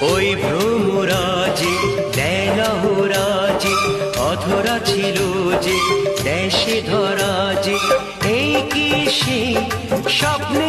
ওই ভ্রমরাজে দেলহরাজে অধরা ছিল যে দেশে ধরা যে এই কি সেই স্বপ্নে